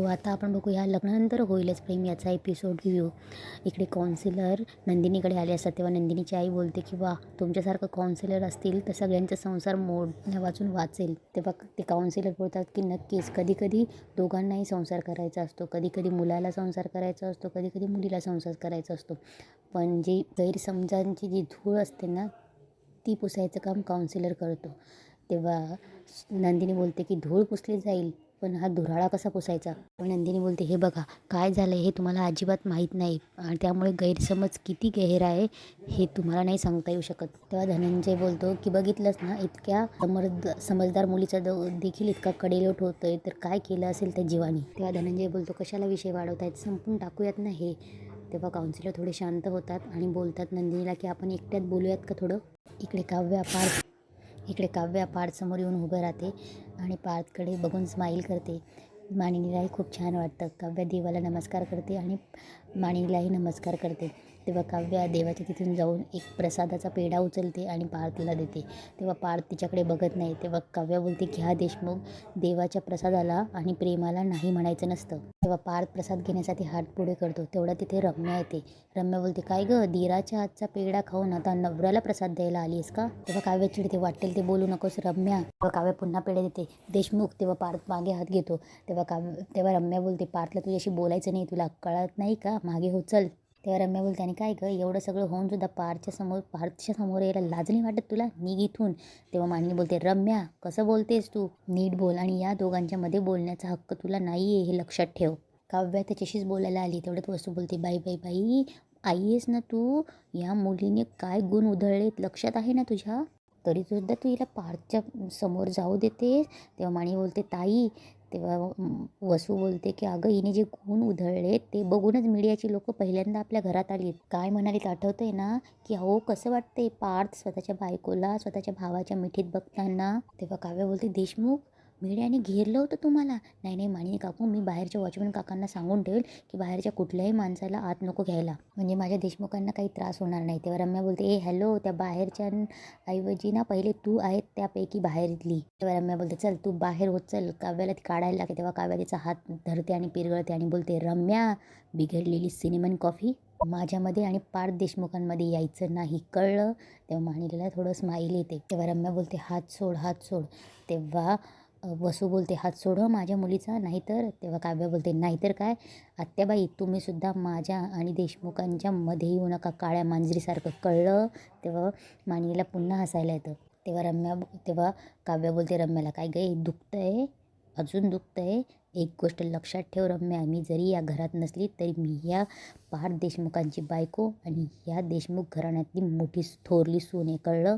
आता आपण बघूया लग्नानंतर होईलच प्रेम याचा एपिसोड रिव्ह्यू. इकडे काउन्सिलर नंदिनीकडे आले असतात तेव्हा नंदिनीची आई बोलते की वा, तुमच्यासारखं काउन्सिलर असतील तर सगळ्यांचा संसार मोडण्यावाचून वाचेल. तेव्हा ते काउन्सिलर बोलतात की नक्कीच कधी कधी दोघांनाही संसार करायचा असतो, कधी कधी मुलाला संसार करायचा असतो, कधी कधी मुलीला संसार करायचा असतो, पण जी गैरसमजांची जी धूळ असते ना ती पुसायचं काम काउन्सिलर करतो. तेव्हा नंदिनी बोलते की धूळ पुसली जाईल, पण हा धुराळा कसा पुसायचा. पण नंदिनी बोलते हे बघा काय झालं हे तुम्हाला अजिबात माहीत नाही आणि त्यामुळे गैरसमज किती गहिरा आहे हे तुम्हाला नाही सांगता येऊ शकत. तेव्हा धनंजय बोलतो की बघितलंच ना, इतक्या समजदार मुलीचा देखील इतका कडेलोट होतोय तर काय केलं असेल त्या जीवानी. तेव्हा धनंजय बोलतो कशाला विषय वाढवतायत, संपून टाकूयात ना हे. तेव्हा काउन्सिलर थोडे शांत होतात आणि बोलतात नंदिनीला की आपण एकट्यात बोलूयात का थोडं. इकडे काव्या पार्थसमोर येऊन उभं राहते आणि पार्थकडे बघून स्माईल करते. मानिनीलाही खूप छान वाटतं. काव्या देवाला नमस्कार करते आणि मानिनीलाही नमस्कार करते. तेव्हा काव्या देवाच्या तिथून जाऊन एक प्रसादाचा पेढा उचलते आणि पार्थला देते. तेव्हा पार्थ तिच्याकडे बघत नाही. तेव्हा काव्या बोलते घ्या देशमुख, देवाच्या प्रसादाला आणि प्रेमाला नाही म्हणायचं नसतं. तेव्हा पार्थ प्रसाद घेण्यासाठी हात पुढे करतो. तेवढा तिथे रम्या येते. रम्या बोलते काय गं, दिराच्या हातचा पेढा खाऊन आता नवऱ्याला प्रसाद द्यायला आलीस का. तेव्हा काव्या चिडते वाटेल ते बोलू नकोस रम्या. तेव्हा काव्या पुन्हा पेढा देते. देशमुख. तेव्हा पार्थ मागे हात घेतो. तेव्हा रम्या बोलते पार्थला तुझ्याशी बोलायचं नाही, तुला कळत नाही का, मागे हो चल. तेव्हा रम्या बोलते आणि काय गं, एवढं सगळं होऊन सुद्धा पार्थच्या समोर यायला लाज नाही वाटत तुला, निघ इथून. तेव्हा मानिनी बोलते रम्या कसं बोलतेस तू, नीट बोल आणि या दोघांच्या मध्ये बोलण्याचा हक्क तुला नाही आहे हे लक्षात ठेव. काव्या त्याच्याशीच बोलायला आली. तेवढ्यात वसू बोलते बाई बाई बाई, आई आहेस ना तू, या मुलीने काय गुण उधळलेत लक्षात आहे ना तुझ्या, तरी सुद्धा तू हिला पार्थच्या समोर जाऊ देतेस. तेव्हा माणी बोलते ताई. तेव्हा वसू बोलते की अगं हिने जे गुण उधळले ते बघूनच मीडियाची लोक पहिल्यांदा आपल्या घरात आलीत. काय म्हणालीत आठवतंय ना, की हो कसं वाटतंय पार्थ स्वतःच्या बायकोला स्वतःच्या भावाच्या मिठीत बघताना. तेव्हा काव्या बोलते देशमुख, मीडियाने घेरलं होतं तुम्हाला. नाही नाही मानिनी काकू, मी बाहेरच्या वॉचमॅन काकांना सांगून ठेवेल की बाहेरच्या कुठल्याही माणसाला आत नको घ्यायला, म्हणजे माझ्या देशमुखांना काही त्रास होणार नाही. तेव्हा रम्या बोलते ए हॅलो, त्या बाहेरच्या ऐवजी ना पहिले तू आहेत त्यापैकी बाहेरली. तेव्हा रम्या बोलते चल तू बाहेर होत चल. काव्याला ती काढायला लागते. तेव्हा काव्या तिचा हात धरते आणि पिरगळते आणि बोलते रम्या, बिघडलेली सिनेमन कॉफी माझ्यामध्ये आणि पार्थ देशमुखांमध्ये यायचं नाही, कळलं. तेव्हा मानिनीला थोडं स्माईल येते. तेव्हा रम्या बोलते हात सोड हात सोड. तेव्हा वसू बोलते हात सोड माझ्या मुलीचा, नाहीतर. तेव्हा काव्या बोलते नाहीतर काय आत्याबाई, तुम्ही सुद्धा माझ्या आणि देशमुखांच्या मध्ये येऊ नका काळ्या मांजरीसारखं, कळलं. तेव्हा मानिनीला पुन्हा हसायला येतं. तेव्हा काव्या बोलते रम्याला काय गे दुखतंय, अजून दुखतंय. एक गोष्ट लक्षात ठेव रम्या, मी जरी या घरात नसली तरी मी या पार्थ देशमुखांची बायको आणि या देशमुख घराण्यातली मोठी थोरली सून आहे, कळलं.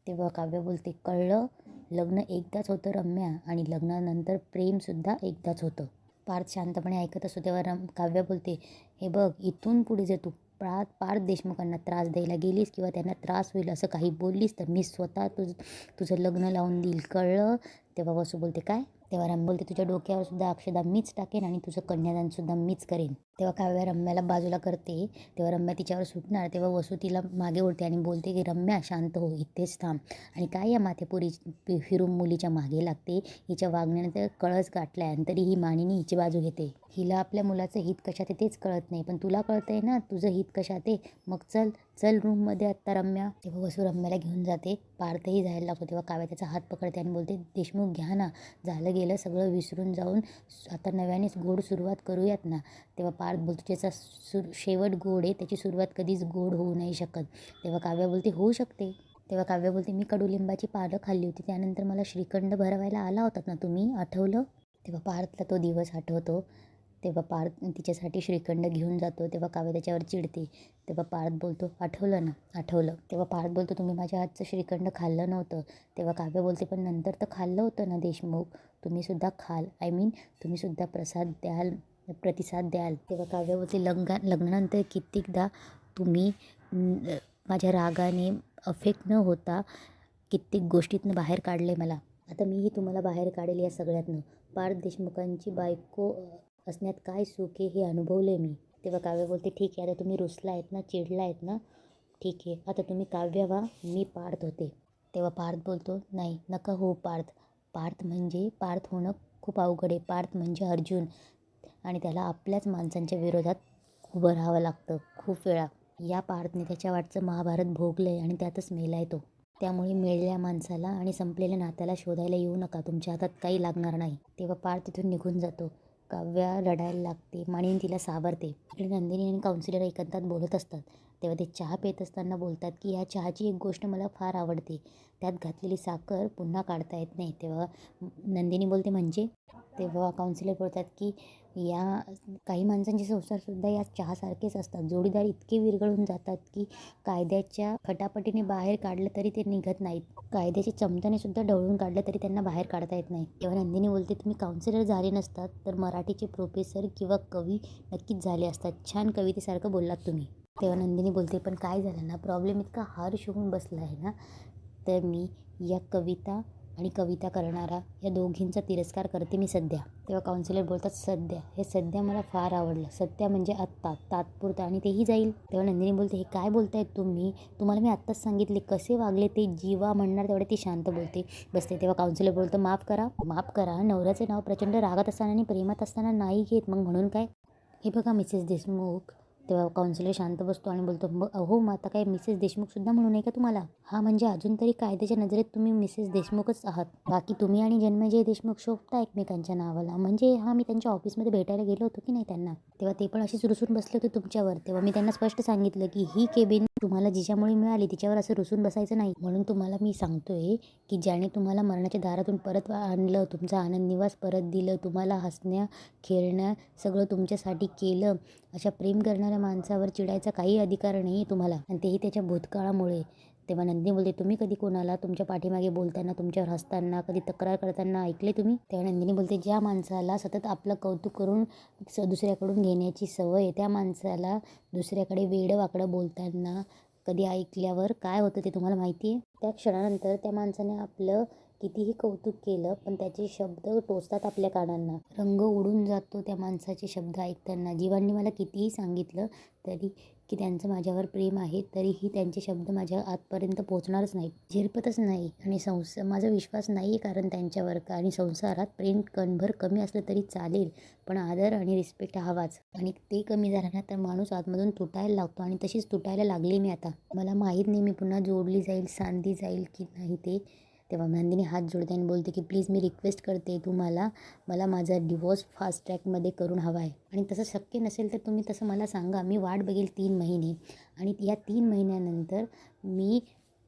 तेव्हा काव्या बोलते कळलं. लग्न एकदाच होतं रम्या आणि लग्नानंतर प्रेमसुद्धा एकदाच होतं. पार्थ शांतपणे ऐकत असतो. तेव्हा काव्या बोलते हे बघ, इथून पुढे जर तू पार्थ देशमुखांना त्रास द्यायला गेलीस किंवा त्यांना त्रास होईल असं काही बोललीस तर मी स्वतः तुझं लग्न लावून देईल, कळलं. तेव्हा वसू बोलते काय. तेव्हा रम्या बोलते तुझ्या डोक्यावर सुद्धा अक्षदा मीच टाकेन आणि तुझं कन्यादानसुद्धा मीच करेन. तेव्हा काव्या रम्याला बाजूला करते. तेव्हा रम्या तिच्यावर सुटणार. तेव्हा वसू तिला मागे ओढते आणि बोलते की रम्या शांत हो, इथेच थांब. आणि काय या माथेपुरी फिरून मुलीच्या मागे लागते, हिच्या वागण्याने तर कळस गाठलाय आणि तरी ही मानिनी हिची बाजू घेते. हिला आपल्या मुलाचं हित कशात आहे तेच कळत नाही, पण तुला कळतंय ना तुझं हित कशात आहे, मग चल चल रूममध्ये आत्ता रम्या. तेव्हा वसू रम्याला घेऊन जाते. पार्थही जायला लागतो. तेव्हा काव्या त्याचा हात पकडते आणि बोलते देशमुख घ्या ना, झालं गेलं सगळं विसरून जाऊन आता नव्यानेच गोड सुरुवात करूयात ना. तेव्हा पार्थ बोलतो ज्याचा शेवट गोड आहे त्याची सुरुवात कधीच गोड होऊ नाही शकत. तेव्हा काव्या बोलते होऊ शकते. तेव्हा काव्या बोलते मी कडुलिंबाची पानं खाल्ली होती, त्यानंतर मला श्रीखंड भरवायला आला होतात ना तुम्ही, आठवलं. तेव्हा पार्थला तो दिवस आठवतो. तेव्हा पार्थ तिच्यासाठी श्रीखंड घेऊन जातो. तेव्हा काव्या त्याच्यावर चिडते. तेव्हा पार्थ बोलतो आठवलं ना, आठवलं. तेव्हा पार्थ बोलतो तुम्ही माझ्या हातचं श्रीखंड खाल्लं नव्हतं. तेव्हा काव्या बोलते पण नंतर तर खाल्लं होतं ना देशमुख, तुम्ही सुद्धा खाल, तुम्ही सुद्धा प्रतिसाद द्याल. तेव्हा काव्या बोलते लग्नानंतर कित्येकदा तुम्ही माझ्या रागाने अफेक्ट न होता कित्येक गोष्टीतनं बाहेर काढले मला, आता मीही तुम्हाला बाहेर काढेल या सगळ्यातनं. पार्थ देशमुखांची बायको असण्यात काय सुख आहे हे अनुभवले मी. तेव्हा काव्या बोलते ठीक आहे, आता तुम्ही रुसला आहेत ना, चिडला आहेत ना, ठीक आहे, आता तुम्ही काव्या व्हा, मी पार्थ होते. तेव्हा पार्थ बोलतो नाही नका हो पार्थ, पार्थ होणं खूप अवघड आहे. पार्थ म्हणजे अर्जुन, आणि त्याला आपल्याच माणसांच्या विरोधात उभं राहावं लागतं खूप वेळा. या पार्थने त्याच्या वाटचं महाभारत भोगलं आहे आणि त्यातच मेला आहे तो. त्यामुळे मेलेल्या माणसाला आणि संपलेल्या नात्याला शोधायला येऊ नका, तुमच्या हातात काही लागणार नाही. तेव्हा पार्थ तिथून निघून जातो. काव्या रडायला लागते. मानिनी तिला सावरते. इकडे नंदिनी आणि काउन्सिलर एकांतात बोलत असतात. तेव्हा ते चहा पेत असताना बोलतात की ह्या चहाची एक गोष्ट मला फार आवडते, त्यात घातलेली साखर पुन्हा काढता येत नाही. तेव्हा नंदिनी बोलते म्हणजे? तेव्हा काउन्सिलर बोलतात की या काही माणसांचे संसारसुद्धा या चहासारखेच असतात. जोडीदार इतके विरघळून जातात की कायद्याच्या फटाफटीने बाहेर काढलं तरी ते निघत नाहीत. कायद्याच्या चमच्याने सुद्धा ढवळून काढलं तरी त्यांना बाहेर काढता येत नाही. तेव्हा नंदिनी बोलते तुम्ही काउन्सिलर झाले नसतात तर मराठीचे प्रोफेसर किंवा कवी नक्कीच झाले असतात. छान कवितेसारखं बोललात तुम्ही. तेव्हा नंदिनी बोलते पण काय झालं ना, प्रॉब्लेम इतका हार्श होऊन बसला आहे ना, तर मी या कविता आणि कविता करणारा या दोघींचा तिरस्कार करते मी सध्या. तेव्हा काउन्सिलर बोलतात सध्या, हे सध्या मला फार आवडलं. सध्या म्हणजे आत्ता, तात्पुरतं आणि तेही जाईल. तेव्हा नंदिनी बोलते हे काय बोलतायत तुम्ही, तुम्हाला मी आत्ताच सांगितले कसे वागले ते. जीवा म्हणणार तेवढे ती शांत बसते. तेव्हा काउन्सिलर बोलतं माफ करा. नवऱ्याचे नाव प्रचंड रागात असताना आणि प्रेमात असताना नाही घेत, मग म्हणून काय? हे बघा मिसेस देशमुख. तेव्हा काउन्सिलर शांत बसतो आणि बोलतो अहो मग आता काय मिसेस देशमुखसुद्धा म्हणू नये का तुम्हाला? हा म्हणजे अजून तरी कायद्याच्या नजरेत तुम्ही मिसेस देशमुखच आहात. बाकी तुम्ही आणि जन्मजय देशमुख शोभता एकमेकांच्या नावाला. म्हणजे मी त्यांच्या ऑफिसमध्ये भेटायला गेलो होतो की नाही त्यांना, तेव्हा ते पण असेच रुसून बसले होते तुमच्यावर. तेव्हा मी त्यांना स्पष्ट सांगितलं की ही केबिन तुम्हाला जिच्यामुळे मिळाली तिच्यावर असं रुसून बसायचं नाही. म्हणून तुम्हाला मी सांगतोय की ज्याने तुम्हाला मरणाच्या दारातून परत आणलं, तुमचा आनंद निवास परत दिलं, तुम्हाला हसण्या खेळण्या सगळं तुमच्यासाठी केलं, अशा प्रेम करणाऱ्या माणसावर चिडायचा काही अधिकार नाही आहे तुम्हाला, आणि तेही त्याच्या भूतकाळामुळे. तेव्हा नंदिनी बोलते तुम्ही कधी कोणाला तुमच्या पाठीमागे बोलताना, तुमच्यावर हसताना, कधी तक्रार करताना ऐकले तुम्ही? तेव्हा नंदिनी बोलते ज्या माणसाला सतत आपलं कौतुक करून दुसऱ्याकडून घेण्याची सवय आहे, त्या माणसाला दुसऱ्याकडे वेडं वाकडं बोलताना कधी ऐकल्यावर काय होतं ते तुम्हाला माहिती आहे? त्या क्षणानंतर त्या माणसाने आपलं कितीही कौतुक केलं पण त्याचे शब्द टोचतात आपल्या कानांना. रंग उडून जातो त्या माणसाचे शब्द ऐकताना. जीवांनी मला कितीही सांगितलं तरी की त्यांचं माझ्यावर प्रेम आहे, तरीही त्यांचे शब्द माझ्या आतपर्यंत पोहोचणारच नाहीत, झिरपतच नाही. आणि माझा विश्वास नाही आहे कारण त्यांच्यावर. आणि संसारात प्रेम कणभर कमी असलं तरी चालेल, पण आदर आणि रिस्पेक्ट हवाच. आणि ते कमी झालं ना तर माणूस आतमधून तुटायला लागतो, आणि तशीच तुटायला लागली मी आता. मला माहीत नाही मी पुन्हा जोडली जाईल, सांधली जाईल की नाही ते. तेव्हा नंदिनी हात जोडते आणि बोलते की प्लीज मी रिक्वेस्ट करते तुम्हाला, मला माझा डिवोर्स फास्ट ट्रॅकमध्ये करून हवा आहे. आणि तसं शक्य नसेल तर तुम्ही तसं मला सांगा, मी वाट बघेल 3 महिने. आणि या 3 महिन्यानंतर मी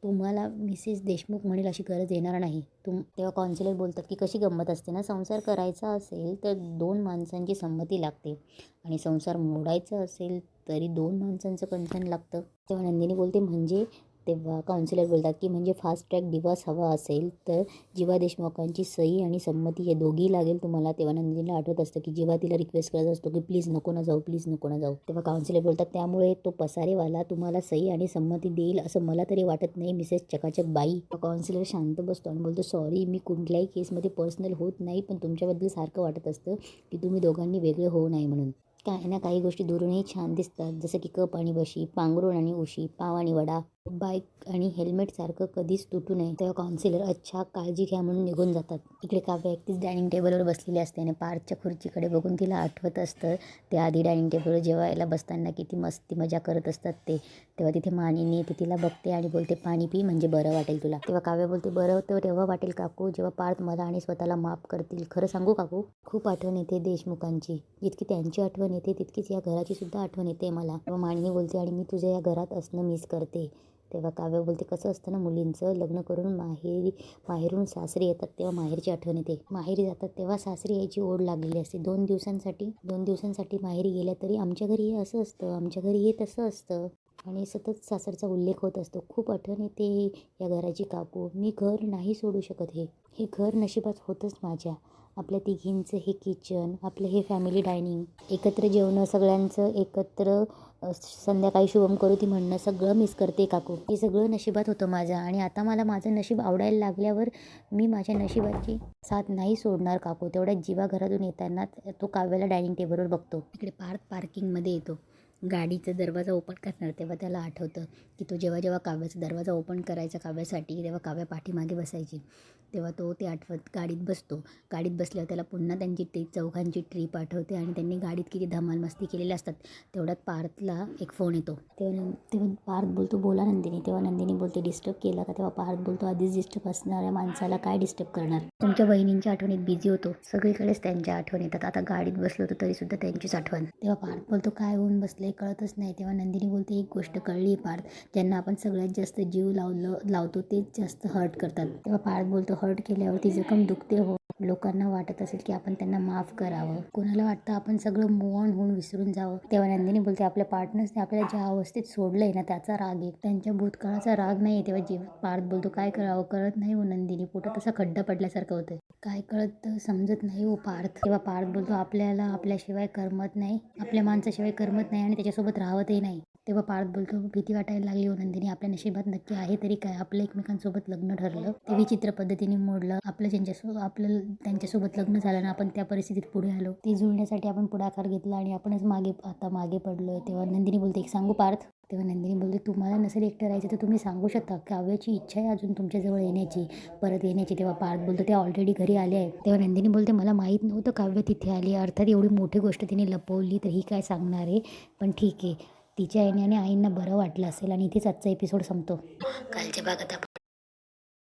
तुम्हाला मिसेस देशमुख म्हणेल अशी गरज येणार नाही. तेव्हा काउन्सिलर बोलतात की कशी गंमत असते ना, संसार करायचा असेल तर 2 माणसांची संमती लागते, आणि संसार मोडायचा असेल तरी 2 माणसांचं कन्सर्न लागतं. तेव्हा नंदिनी बोलते म्हणजे? तेव्हा काउन्सिलर बोलतात की म्हणजे फास्ट ट्रॅक डिवोर्स हवा असेल तर जीवा देशमुखांची सही आणि संमती हे दोघी लागेल तुम्हाला. तेव्हा नंदिनीला आठवत असतं की जीवा तिला रिक्वेस्ट करत असतो की प्लीज नको ना जाऊ, प्लीज नको ना जाऊ. तेव्हा काउन्सिलर बोलतात त्यामुळे तो पसारेवाला तुम्हाला सही आणि संमती देईल असं मला तरी वाटत नाही मिसेस चकाचक बाई. काउन्सिलर शांत बसतो आणि बोलतो सॉरी, मी कुठल्याही केसमध्ये पर्सनल होत नाही, पण तुमच्याबद्दल सारखं वाटत असतं की तुम्ही दोघांनी वेगळे होऊ नये म्हणून. काही ना काही गोष्टी दुरूनही छान दिसतात, जसं की कप आणि बशी, पांघरुण आणि उशी, पाव आणि वडा, बाईक आणि हेल्मेटसारखं कधीच तुटू नये. तेव्हा काउन्सिलर अच्छा काळजी घ्या म्हणून निघून जातात. इकडे काव्या एकटीच डायनिंग टेबलवर बसलेली असते आणि पार्थच्या खुर्चीकडे बघून तिला आठवत असतं ते आधी डायनिंग टेबलवर जेवायला बसताना किती मस्ती मजा करत असतात ते. तेव्हा तिथे मानिनी ती तिला बघते आणि बोलते पाणी पी म्हणजे बरं वाटेल तुला. तेव्हा काव्या बोलते बरं तर तेव्हा वाटेल काकू जेव्हा पार्थ मला आणि स्वतःला माफ करतील. खरं सांगू काकू, खूप आठवण येते देशमुखांची. जितकी त्यांची आठवण येते तितकीच या घराची सुद्धा आठवण येते मला. तेव्हा मानिनी बोलते आणि मी तुझ्या या घरात असणं मिस करते. तेव्हा काव्य बोलते कसं असतं ना, मुलींचं लग्न करून माहेरून सासरी येतात तेव्हा माहेरची आठवण येते. माहेरी जातात तेव्हा सासरी यायची ओढ लागलेली असते. 2 दिवसांसाठी माहेरी गेल्या तरी आमच्या घरी हे असं असतं, आमच्या घरी हे तसं असतं, आणि सतत सासरचा उल्लेख होत असतो. खूप आठवण येते या घराची काकू. मी घर नाही सोडू शकत. हे घर नशिबात होतंच माझ्या. आपल्या तिघींचं हे किचन, आपलं हे फॅमिली डायनिंग, एकत्र जेवणं, सगळ्यांचं एकत्र संध्याकाळी शुभम करोती म्हणणं, सगळं मिस करते काकू. हे सगळं नशिबात होतं माझ्या, आणि आता मला माझं नशीब आवडायला लागल्यावर मी माझ्या नशिबाची साथ नाही सोडणार काकू. तेवढ्यात जीवा घरातून येताना तो काव्याला डायनिंग टेबलवर बघतो. इकडे पार्किंगमध्ये येतो गाडीचा दरवाजा ओपन करणार तेव्हा त्याला आठवतं की तो जेव्हा जेव्हा काव्याचा दरवाजा ओपन करायचा काव्यासाठी तेव्हा काव्या पाठीमागे बसायची. तेव्हा तो ते आठवत गाडीत बसतो. गाडीत बसल्यावर त्याला पुन्हा त्यांची चौघांची ट्रीप आठवते आणि त्यांनी गाडीत किती धमाल मस्ती केलेल्या असतात. तेवढ्यात पार्थला एक फोन येतो. तेव्हा पार्थ बोलतो, बोला नंदिनी. तेव्हा नंदिनी बोलते, डिस्टर्ब केला का? तेव्हा पार्थ बोलतो, आधीच डिस्टर्ब असणाऱ्या माणसाला काय डिस्टर्ब करणार? तुमच्या बहिणींच्या आठवणीत बिझी होतो. सगळीकडेच त्यांच्या आठवण येतात. आता गाडीत बसलो होतो तरीसुद्धा त्यांचीच आठवण. तेव्हा पार्थ बोलतो, काय होऊन बसले कळतच नाही. तेव्हा नंदिनी बोलते, एक गोष्ट कळली पार्थ, ज्यांना आपण सगळ्यात जास्त जीव लावतो तेच जास्त हर्ट करतात. तेव्हा पार्थ बोलतो, हर्ट केल्यावरती जखम दुखते हो. लोकांना वाटत असेल की आपण त्यांना माफ करावं, कोणाला वाटतं आपण सगळं मूव ऑन होऊन विसरून जावं. तेव्हा नंदिनी बोलते, आपल्या पार्टनर्सने आपल्याला ज्या अवस्थेत सोडलंय ना त्याचा राग आहे, त्यांच्या भूतकाळाचा राग नाही. तेव्हा पार्थ बोलतो, काय करावं कळत नाही हो नंदिनी, पोटात असा खड्डा पडल्यासारखं होतं, काय कळत समजत नाही हो पार्थ. तेव्हा पार्थ बोलतो, आपल्याला आपल्याशिवाय करमत नाही, आपल्या माणसाशिवाय करमत नाही आणि त्याच्यासोबत राहतही नाही. तेव्हा पार्थ बोलतो, भीती वाटायला लागली हो नंदिनी, आपल्या नशिबात नक्की आहे तरी काय आपलं एकमेकांसोबत लग्न ठरलं, ते विचित्र पद्धतीने मोडलं, आपलं त्यांच्यासोबत लग्न झालं ना, आपण त्या परिस्थितीत पुढे आलो, ती जुळण्यासाठी आपण पुढाकार घेतला आणि आपणच मागे पडलोय. तेव्हा नंदिनी बोलते, एक सांगू पार्थ? तेव्हा नंदिनी बोलते, तुम्हाला नसेल एकटं राहायचं तर तुम्ही सांगू शकता, काव्याची इच्छा आहे अजून तुमच्याजवळ येण्याची, परत येण्याची. तेव्हा पार्थ बोलतो, ते ऑलरेडी घरी आले आहे. तेव्हा नंदिनी बोलते, मला माहीत नव्हतं काव्य तिथे आली, अर्थात एवढी मोठी गोष्ट तिने लपवली तर ही काय सांगणार आहे, पण ठीक आहे, तिच्या येण्याने आईंना बरं वाटलं असेल. आणि इथेच आजचा एपिसोड संपतो. कालच्या भागात आपण